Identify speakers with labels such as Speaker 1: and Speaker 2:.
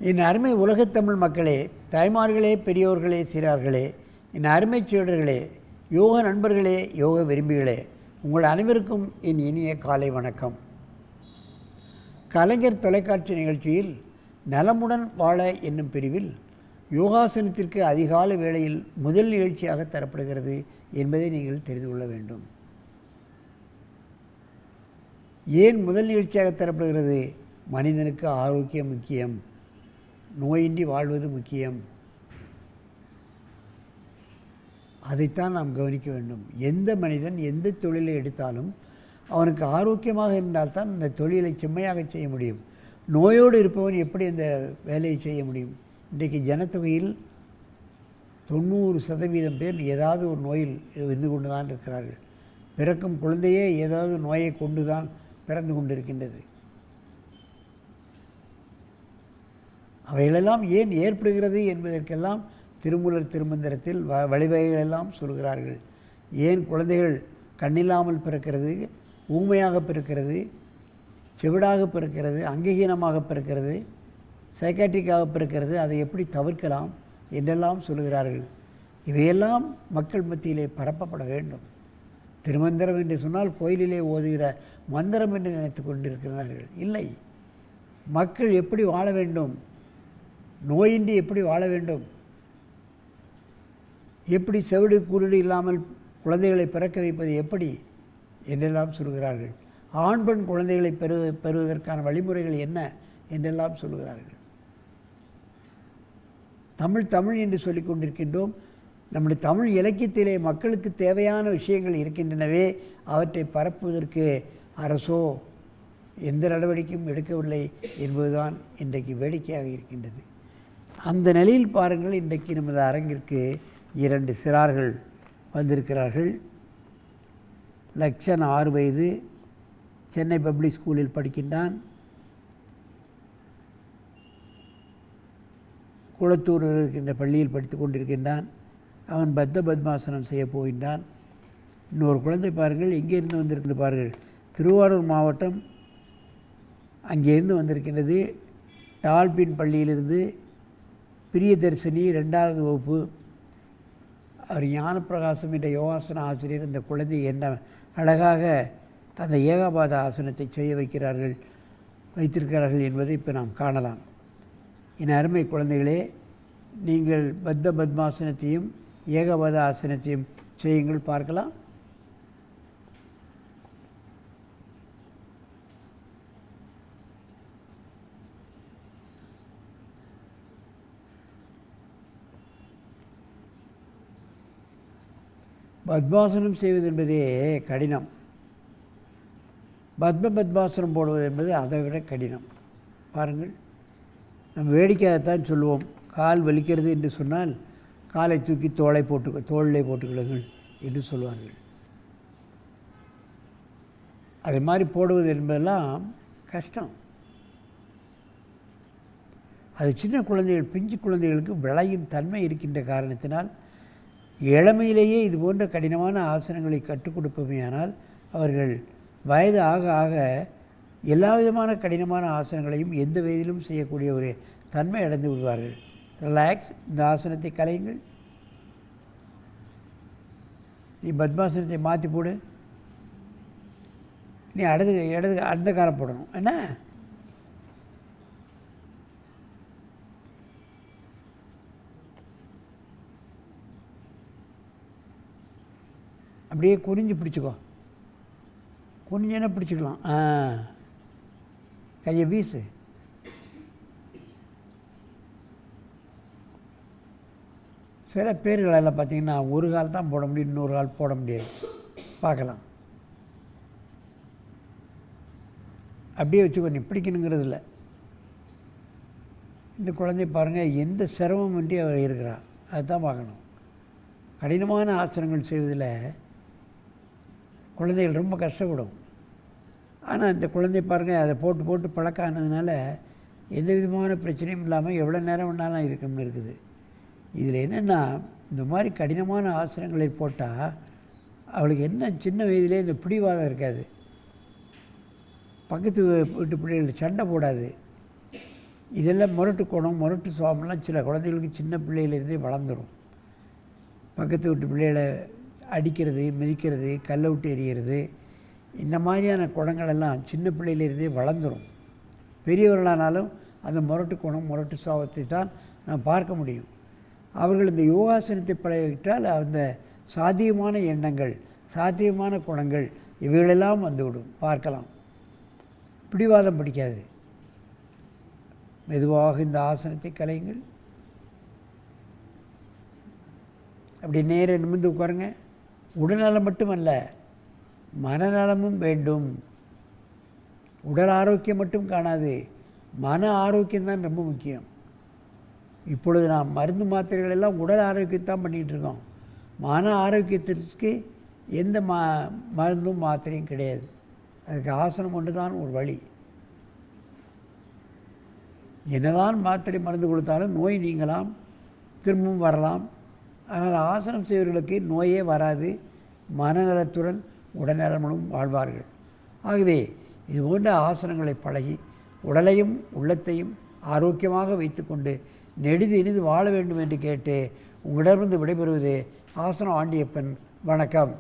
Speaker 1: என் அருமை உலகத்தமிழ் மக்களே, தாய்மார்களே, பெரியோர்களே, சிறார்களே, என் அருமை சீடர்களே, யோக நண்பர்களே, யோக விரும்பிகளே, உங்கள் அனைவருக்கும் என் இனிய காலை வணக்கம். கலைஞர் தொலைக்காட்சி நிகழ்ச்சியில் நலமுடன் வாழ என்னும் பிரிவில் யோகாசனத்திற்கு அதிகாலை வேளையில் முதல் நிகழ்ச்சியாக தரப்படுகிறது என்பதை நீங்கள் தெரிந்து கொள்ள வேண்டும். ஏன் முதல் நிகழ்ச்சியாக தரப்படுகிறது? மனிதனுக்கு ஆரோக்கியம் முக்கியம், நோயின்றி வாழ்வது முக்கியம். அதைத்தான் நாம் கவனிக்க வேண்டும். எந்த மனிதன் எந்த தொழிலை எடுத்தாலும் அவனுக்கு ஆரோக்கியமாக இருந்தால்தான் அந்த தொழிலை செம்மையாக செய்ய முடியும். நோயோடு இருப்பவன் எப்படி அந்த வேலையை செய்ய முடியும்? இன்றைக்கு ஜனத்தொகையில் 90% பேர் ஏதாவது ஒரு நோயில் இருந்து கொண்டு தான் இருக்கிறார்கள். பிறக்கும் குழந்தையே ஏதாவது நோயை கொண்டு தான் பிறந்து கொண்டிருக்கின்றது. அவைகளெல்லாம் ஏன் ஏற்படுகிறது என்பதற்கெல்லாம் திருமூலர் திருமந்திரத்தில் வழிவகைகளெல்லாம் சொல்கிறார்கள். ஏன் குழந்தைகள் கண்ணில்லாமல் பிறக்கிறது, ஊமையாக பிறக்கிறது, செவிடாக பிறக்கிறது, அங்ககீனமாக பிறக்கிறது, சைக்காட்ரிக்காக பிறக்கிறது, அதை எப்படி தவிர்க்கலாம் என்றெல்லாம் சொல்கிறார்கள். இவையெல்லாம் மக்கள் மத்தியிலே பரப்பப்பட வேண்டும். திருமந்திரம் என்று சொன்னால் கோயிலிலே ஓதுகிற மந்திரம் என்று நினைத்து கொண்டிருக்கிறார்கள். இல்லை, மக்கள் எப்படி வாழ வேண்டும், நோயின்றி எப்படி வாழ வேண்டும், எப்படி செவிடு குருடு இல்லாமல் குழந்தைகளை பிறக்க வைப்பது எப்படி என்றெல்லாம் சொல்கிறார்கள். ஆண் பெண் குழந்தைகளை பெறுவதற்கான வழிமுறைகள் என்ன என்றெல்லாம் சொல்கிறார்கள். தமிழ் என்று சொல்லிக் கொண்டிருக்கின்றோம். நம்முடைய தமிழ் இலக்கியத்திலே மக்களுக்கு தேவையான விஷயங்கள் இருக்கின்றனவே, அவற்றை பரப்புவதற்கு அரசோ எந்த நடவடிக்கையும் எடுக்கவில்லை என்பதுதான் இன்றைக்கு வேடிக்கையாக இருக்கின்றது. அந்த நிலையில் பாருங்கள், இன்றைக்கு நமது அரங்கிற்கு 2 சிறார்கள் வந்திருக்கிறார்கள். லக்ஷன் 6 வயது, சென்னை பப்ளிக் ஸ்கூலில் படிக்கின்றான். குளத்தூரில் இருக்கின்ற பள்ளியில் படித்து கொண்டிருக்கின்றான். அவன் பத்மாசனம் செய்ய போகின்றான். இன்னொரு குழந்தை பாருங்கள், எங்கேருந்து வந்திருக்கின்ற பாருங்கள், திருவாரூர் மாவட்டம் அங்கேருந்து வந்திருக்கின்றது. டால்பின் பள்ளியிலிருந்து பிரியதர்சினி 2வது வகுப்பு. அவர் ஞானப்பிரகாசம் என்ற யோகாசன ஆசிரியர் இந்த குழந்தை என்ன அழகாக அந்த ஏகாபாத ஆசனத்தை செய்ய வைத்திருக்கிறார்கள் என்பதை இப்போ நாம் காணலாம். என் அருமை குழந்தைகளே, நீங்கள் பத்மாசனத்தையும் ஏகாபாத ஆசனத்தையும் செய்யுங்கள், பார்க்கலாம். பத்மாசனம் செய்வது என்பதே கடினம். பத்மாசனம் போடுவது என்பது அதை விட கடினம். பாருங்கள், நம்ம வேடிக்கையாகத்தான் சொல்லுவோம். கால் வலிக்கிறது என்று சொன்னால் காலை தூக்கி தோளிலே போட்டுக்கொள்ளுங்கள் என்று சொல்வார்கள். அதே மாதிரி போடுவது என்பதெல்லாம் கஷ்டம். அது சின்ன குழந்தைகள், பிஞ்சு குழந்தைகளுக்கு விளையும் தன்மை இருக்கின்ற காரணத்தினால் இளமையிலேயே இது போன்ற கடினமான ஆசனங்களை கற்றுக் கொடுப்போமேயானால் அவர்கள் வயது ஆக ஆக எல்லா விதமான கடினமான ஆசனங்களையும் எந்த வயதிலும் செய்யக்கூடிய ஒரு தன்மை அடைந்து விடுவார்கள். ரிலாக்ஸ், இந்த ஆசனத்தை கலையுங்கள். நீ பத்மாசனத்தை மாற்றி போடு. நீ இடது அந்த காலம் போடணும். என்ன அப்படியே குனிஞ்சு பிடிச்சிக்கோ. குனிஞ்சேன்னா பிடிச்சிக்கலாம். கையை வீசு. சில பேர்களெல்லாம் பார்த்திங்கன்னா ஒரு கால் தான் போட முடியும், இன்னொரு கால் போட முடியாது. பார்க்கலாம். அப்படியே வச்சுக்கோ, நீ பிடிக்கணுங்கிறது இல்லை. இந்த குழந்தை பாருங்கள், எந்த சிரமமின்றி அவர் இருக்கிறார். அதுதான் பார்க்கணும். கடினமான ஆசனங்கள் செய்வதில் குழந்தைகள் ரொம்ப கஷ்டப்படும். ஆனால் இந்த குழந்தை பாருங்கள், அதை போட்டு பழக்கம் ஆனதுனால எந்த விதமான பிரச்சனையும் இல்லாமல் எவ்வளோ நேரம் வேணாலும் இருக்கணும்னு இருக்குது. இதில் என்னென்னா, இந்த மாதிரி கடினமான ஆசனங்களை போட்டால் அவளுக்கு என்ன சின்ன வயதிலே இந்த பிடிவாதம் இருக்காது. பக்கத்து வீட்டு பிள்ளைகள் சண்டை போடாது. இதெல்லாம் முரட்டு குணம், முரட்டு சுவாமெல்லாம் சில குழந்தைகளுக்கு சின்ன பிள்ளையிலேருந்தே வளர்ந்துடும். பக்கத்து வீட்டு பிள்ளைகளை அடிக்கிறது, மிதிக்கிறது, கல்லை விட்டு எறிகிறது, இந்த மாதிரியான குணங்களெல்லாம் சின்ன பிள்ளையிலேருந்தே வளர்ந்துடும். பெரியவர்களானாலும் அந்த முரட்டு குணம், முரட்டு சுபாவத்தை தான் நாம் பார்க்க முடியும். அவர்கள் இந்த யோகாசனத்தை பழகிவிட்டால் அந்த சாத்தியமான எண்ணங்கள், சாத்தியமான குணங்கள் இவைகளெல்லாம் வந்துவிடும். பார்க்கலாம். பிடிவாதம் பிடிக்காது. மெதுவாக இந்த ஆசனத்தை கலையுங்கள். அப்படி நேர நிமிர்ந்து உட்காருங்க. உடல்நலம் மட்டுமல்ல, மனநலமும் வேண்டும். உடல் ஆரோக்கியம் மட்டும் காணாது, மன ஆரோக்கியம்தான் ரொம்ப முக்கியம். இப்பொழுது நாம் மருந்து மாத்திரைகள் எல்லாம் உடல் ஆரோக்கியத்தான் பண்ணிகிட்டு இருக்கோம். மன ஆரோக்கியத்திற்கு எந்த மருந்தும் மாத்திரையும் கிடையாது. அதுக்கு ஆசனம் ஒன்று தான் ஒரு வழி. என்னதான் மாத்திரை மருந்து கொடுத்தாலும் நோய் நீங்கலாம், திரும்பவும் வரலாம். ஆனால் ஆசனம் செய்வர்களுக்கு நோயே வராது, மனநலத்துடன் உடல்நலமுடன் வாழ்வார்கள். ஆகவே இது போன்ற ஆசனங்களை பழகி உடலையும் உள்ளத்தையும் ஆரோக்கியமாக வைத்துக்கொண்டு நெடிது இனிது வாழ வேண்டும் என்று கேட்டு உங்களிடமிருந்து விடைபெறுவது ஆசனம் ஆண்டியப்பன். வணக்கம்.